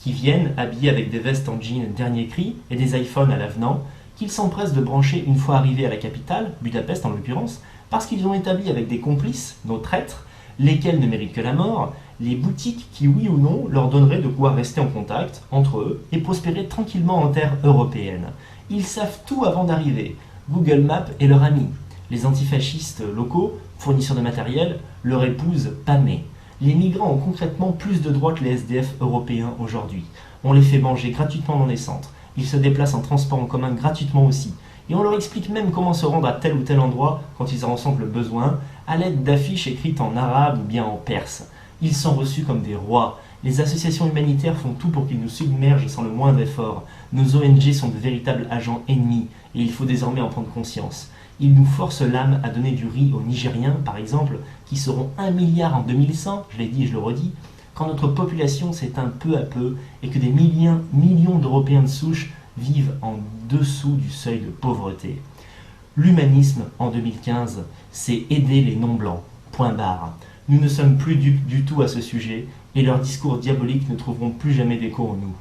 qui viennent habillés avec des vestes en jean dernier cri et des iPhones à l'avenant, qu'ils s'empressent de brancher une fois arrivés à la capitale, Budapest en l'occurrence, parce qu'ils ont établi avec des complices, nos traîtres, lesquels ne méritent que la mort, les boutiques qui, oui ou non, leur donneraient de quoi rester en contact entre eux et prospérer tranquillement en terre européenne. Ils savent tout avant d'arriver. Google Maps est leur ami. Les antifascistes locaux, fournisseurs de matériel, leur épouse pâmée. Les migrants ont concrètement plus de droits que les SDF européens aujourd'hui. On les fait manger gratuitement dans les centres. Ils se déplacent en transport en commun gratuitement aussi. Et on leur explique même comment se rendre à tel ou tel endroit quand ils en ressentent le besoin, à l'aide d'affiches écrites en arabe ou bien en perse. Ils sont reçus comme des rois. Les associations humanitaires font tout pour qu'ils nous submergent sans le moindre effort. Nos ONG sont de véritables agents ennemis, et il faut désormais en prendre conscience. Ils nous forcent l'âme à donner du riz aux Nigériens, par exemple, qui seront 1 milliard en 2100, je l'ai dit et je le redis, quand notre population s'éteint peu à peu et que des millions d'Européens de souche vivent en dessous du seuil de pauvreté. L'humanisme, en 2015, c'est aider les non-blancs. Point barre. Nous ne sommes plus du tout à ce sujet, et leurs discours diaboliques ne trouveront plus jamais d'écho en nous.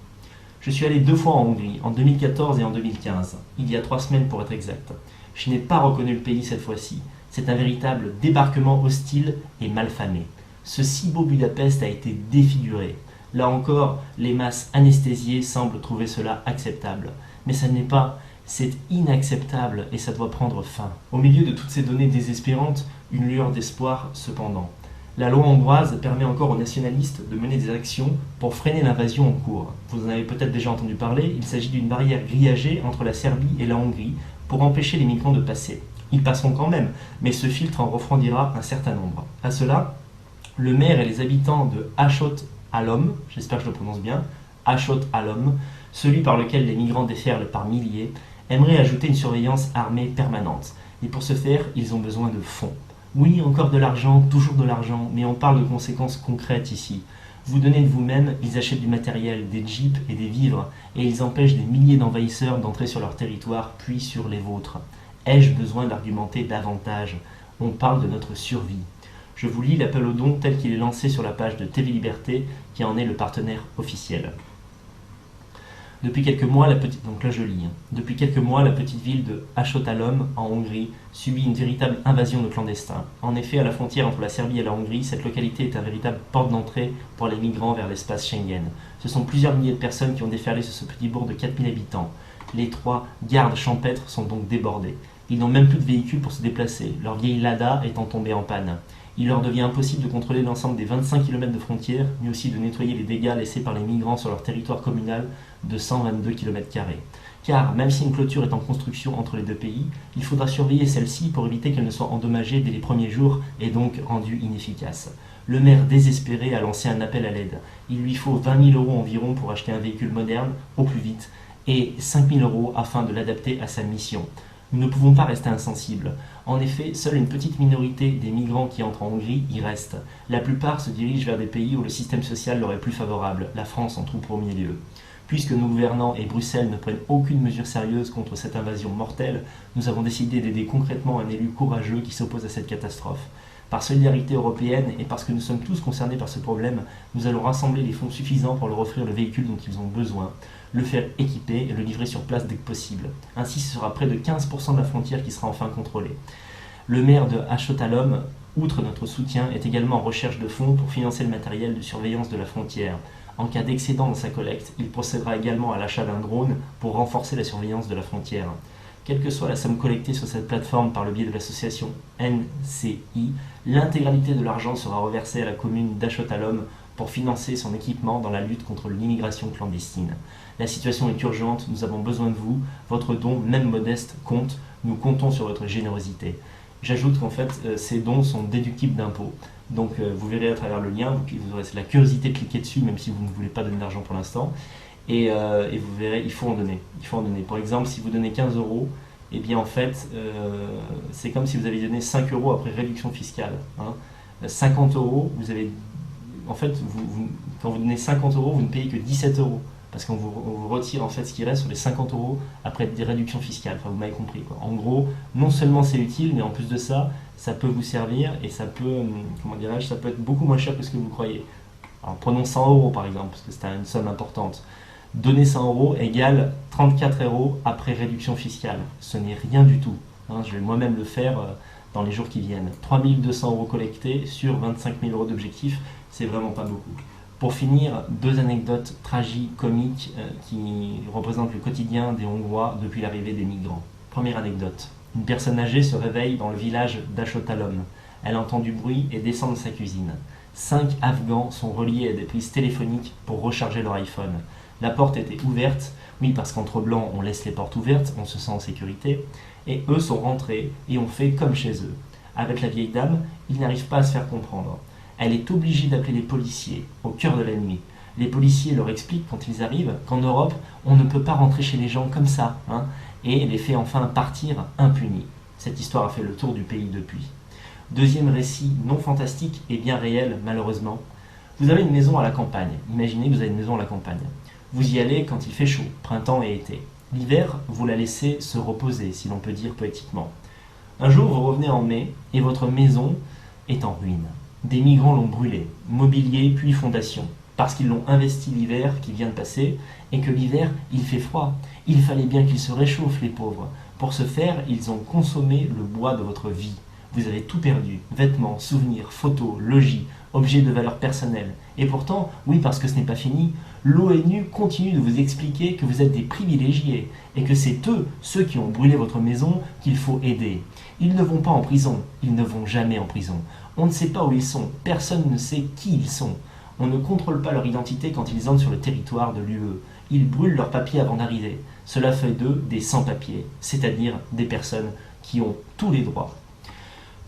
Je suis allé 2 fois en Hongrie, en 2014 et en 2015, il y a 3 semaines pour être exact. Je n'ai pas reconnu le pays cette fois-ci. C'est un véritable débarquement hostile et malfamé. Ce si beau Budapest a été défiguré. Là encore, les masses anesthésiées semblent trouver cela acceptable. Mais ça n'est pas, c'est inacceptable et ça doit prendre fin. Au milieu de toutes ces données désespérantes, une lueur d'espoir cependant. La loi hongroise permet encore aux nationalistes de mener des actions pour freiner l'invasion en cours. Vous en avez peut-être déjà entendu parler, il s'agit d'une barrière grillagée entre la Serbie et la Hongrie pour empêcher les migrants de passer. Ils passeront quand même, mais ce filtre en refroidira un certain nombre. À cela, le maire et les habitants de Hachot-Halom, j'espère que je le prononce bien, Hachot-Halom, celui par lequel les migrants déferlent par milliers, aimeraient ajouter une surveillance armée permanente. Et pour ce faire, ils ont besoin de fonds. Oui, encore de l'argent, toujours de l'argent, mais on parle de conséquences concrètes ici. Vous donnez de vous-même, ils achètent du matériel, des jeeps et des vivres, et ils empêchent des milliers d'envahisseurs d'entrer sur leur territoire, puis sur les vôtres. Ai-je besoin d'argumenter davantage? On parle de notre survie. Je vous lis l'appel aux dons tel qu'il est lancé sur la page de TV Liberté, qui en est le partenaire officiel. Depuis quelques mois, Depuis quelques mois, la petite ville de Hachot-Halom, en Hongrie, subit une véritable invasion de clandestins. En effet, à la frontière entre la Serbie et la Hongrie, cette localité est un véritable porte d'entrée pour les migrants vers l'espace Schengen. Ce sont plusieurs milliers de personnes qui ont déferlé sur ce petit bourg de 4000 habitants. Les 3 gardes champêtres sont donc débordés. Ils n'ont même plus de véhicules pour se déplacer, leur vieille Lada étant tombée en panne. Il leur devient impossible de contrôler l'ensemble des 25 km de frontières, mais aussi de nettoyer les dégâts laissés par les migrants sur leur territoire communal de 122 km². Car, même si une clôture est en construction entre les deux pays, il faudra surveiller celle-ci pour éviter qu'elle ne soit endommagée dès les premiers jours et donc rendue inefficace. Le maire désespéré a lancé un appel à l'aide. Il lui faut 20 000 € environ pour acheter un véhicule moderne, au plus vite, et 5 000 € afin de l'adapter à sa mission. Nous ne pouvons pas rester insensibles. En effet, seule une petite minorité des migrants qui entrent en Hongrie y restent. La plupart se dirigent vers des pays où le système social leur est plus favorable, la France en tout premier lieu. Puisque nos gouvernants et Bruxelles ne prennent aucune mesure sérieuse contre cette invasion mortelle, nous avons décidé d'aider concrètement un élu courageux qui s'oppose à cette catastrophe. Par solidarité européenne et parce que nous sommes tous concernés par ce problème, nous allons rassembler les fonds suffisants pour leur offrir le véhicule dont ils ont besoin, le faire équiper et le livrer sur place dès que possible. Ainsi, ce sera près de 15% de la frontière qui sera enfin contrôlée. Le maire de Hachot-Halom, outre notre soutien, est également en recherche de fonds pour financer le matériel de surveillance de la frontière. En cas d'excédent dans sa collecte, il procédera également à l'achat d'un drone pour renforcer la surveillance de la frontière. Quelle que soit la somme collectée sur cette plateforme par le biais de l'association NCI, l'intégralité de l'argent sera reversée à la commune d'Hachot-Halom pour financer son équipement dans la lutte contre l'immigration clandestine. La situation est urgente, nous avons besoin de vous, votre don, même modeste, compte, nous comptons sur votre générosité. J'ajoute qu'en fait, ces dons sont déductibles d'impôts. Donc vous verrez à travers le lien, vous aurez la curiosité de cliquer dessus, même si vous ne voulez pas donner d'argent pour l'instant. Et vous verrez, il faut en donner. Il faut en donner. Par exemple, si vous donnez 15 €, eh bien en fait, c'est comme si vous aviez donné 5 € après réduction fiscale. 50 €, vous avez... En fait, quand vous donnez 50 €, vous ne payez que 17 €. Parce qu'on vous retire en fait ce qui reste sur les 50 € après des réductions fiscales. Enfin, vous m'avez compris, quoi. En gros, non seulement c'est utile, mais en plus de ça, ça peut vous servir et ça peut, comment dirais-je, ça peut être beaucoup moins cher que ce que vous croyez. Alors prenons 100 euros par exemple, parce que c'est une somme importante. Donner 100 euros égale 34 euros après réduction fiscale. Ce n'est rien du tout. Je vais moi-même le faire dans les jours qui viennent. 3200 euros collectés sur 25 000 euros d'objectif, c'est vraiment pas beaucoup. Pour finir, 2 anecdotes tragiques-comiques qui représentent le quotidien des Hongrois depuis l'arrivée des migrants. Première anecdote. Une personne âgée se réveille dans le village d'Achotalom. Elle entend du bruit et descend de sa cuisine. 5 Afghans sont reliés à des prises téléphoniques pour recharger leur iPhone. La porte était ouverte, oui parce qu'entre blancs on laisse les portes ouvertes, on se sent en sécurité, et eux sont rentrés et ont fait comme chez eux. Avec la vieille dame, ils n'arrivent pas à se faire comprendre. Elle est obligée d'appeler les policiers au cœur de la nuit. Les policiers leur expliquent quand ils arrivent qu'en Europe, on ne peut pas rentrer chez les gens comme ça, et les fait enfin partir impunis. Cette histoire a fait le tour du pays depuis. Deuxième récit non fantastique et bien réel, malheureusement. Vous avez une maison à la campagne. Imaginez que vous avez une maison à la campagne. Vous y allez quand il fait chaud, printemps et été. L'hiver, vous la laissez se reposer, si l'on peut dire poétiquement. Un jour, vous revenez en mai et votre maison est en ruine. Des migrants l'ont brûlée, mobilier puis fondation, parce qu'ils l'ont investi l'hiver qui vient de passer et que l'hiver, il fait froid. Il fallait bien qu'ils se réchauffent, les pauvres. Pour ce faire, ils ont consommé le bois de votre vie. Vous avez tout perdu, vêtements, souvenirs, photos, logis, objets de valeur personnelle. Et pourtant, oui, parce que ce n'est pas fini, l'ONU continue de vous expliquer que vous êtes des privilégiés et que c'est eux, ceux qui ont brûlé votre maison, qu'il faut aider. Ils ne vont pas en prison, ils ne vont jamais en prison. On ne sait pas où ils sont, personne ne sait qui ils sont. On ne contrôle pas leur identité quand ils entrent sur le territoire de l'UE. Ils brûlent leurs papiers avant d'arriver. Cela fait d'eux des sans-papiers, c'est-à-dire des personnes qui ont tous les droits.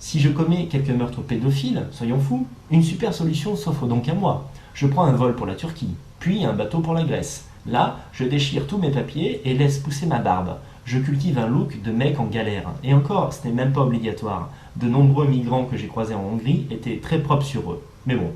Si je commets quelques meurtres pédophiles, soyons fous, une super solution s'offre donc à moi. Je prends un vol pour la Turquie, puis un bateau pour la Grèce. Là, je déchire tous mes papiers et laisse pousser ma barbe. Je cultive un look de mec en galère. Et encore, ce n'est même pas obligatoire. De nombreux migrants que j'ai croisés en Hongrie étaient très propres sur eux. Mais bon,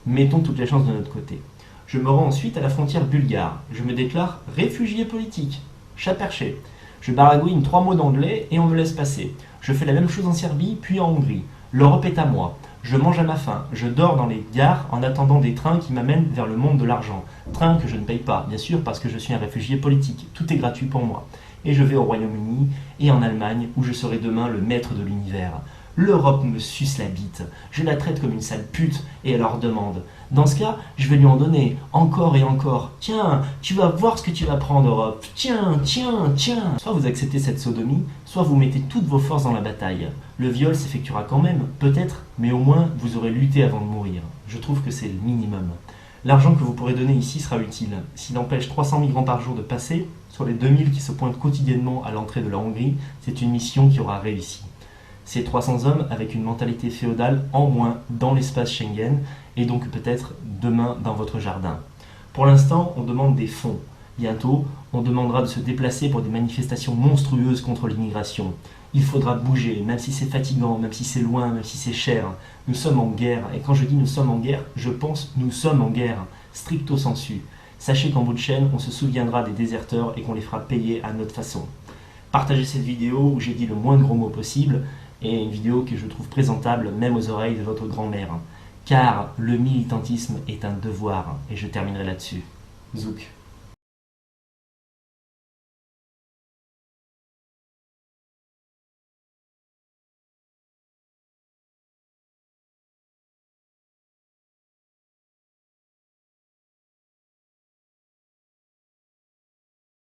mettons toutes les chances de notre côté. Je me rends ensuite à la frontière bulgare. Je me déclare réfugié politique. Chat perché. Je baragouine 3 mots d'anglais et on me laisse passer. Je fais la même chose en Serbie, puis en Hongrie. L'Europe est à moi. Je mange à ma faim. Je dors dans les gares en attendant des trains qui m'amènent vers le monde de l'argent. Trains que je ne paye pas, bien sûr, parce que je suis un réfugié politique. Tout est gratuit pour moi. Et je vais au Royaume-Uni et en Allemagne, où je serai demain le maître de l'univers. L'Europe me suce la bite. Je la traite comme une sale pute et elle leur demande. Dans ce cas, je vais lui en donner encore et encore. Tiens, tu vas voir ce que tu vas prendre, Europe. Tiens, tiens, tiens. Soit vous acceptez cette sodomie, soit vous mettez toutes vos forces dans la bataille. Le viol s'effectuera quand même, peut-être, mais au moins vous aurez lutté avant de mourir. Je trouve que c'est le minimum. L'argent que vous pourrez donner ici sera utile. S'il empêche 300 migrants par jour de passer, sur les 2000 qui se pointent quotidiennement à l'entrée de la Hongrie, c'est une mission qui aura réussi. Ces 300 hommes avec une mentalité féodale en moins dans l'espace Schengen et donc peut-être demain dans votre jardin. Pour l'instant, on demande des fonds. Bientôt, on demandera de se déplacer pour des manifestations monstrueuses contre l'immigration. Il faudra bouger, même si c'est fatigant, même si c'est loin, même si c'est cher. Nous sommes en guerre, et quand je dis nous sommes en guerre, je pense nous sommes en guerre, stricto sensu. Sachez qu'en bout de chaîne, on se souviendra des déserteurs et qu'on les fera payer à notre façon. Partagez cette vidéo où j'ai dit le moins de gros mots possible, et une vidéo que je trouve présentable même aux oreilles de votre grand-mère. Car le militantisme est un devoir, et je terminerai là-dessus. Zouk.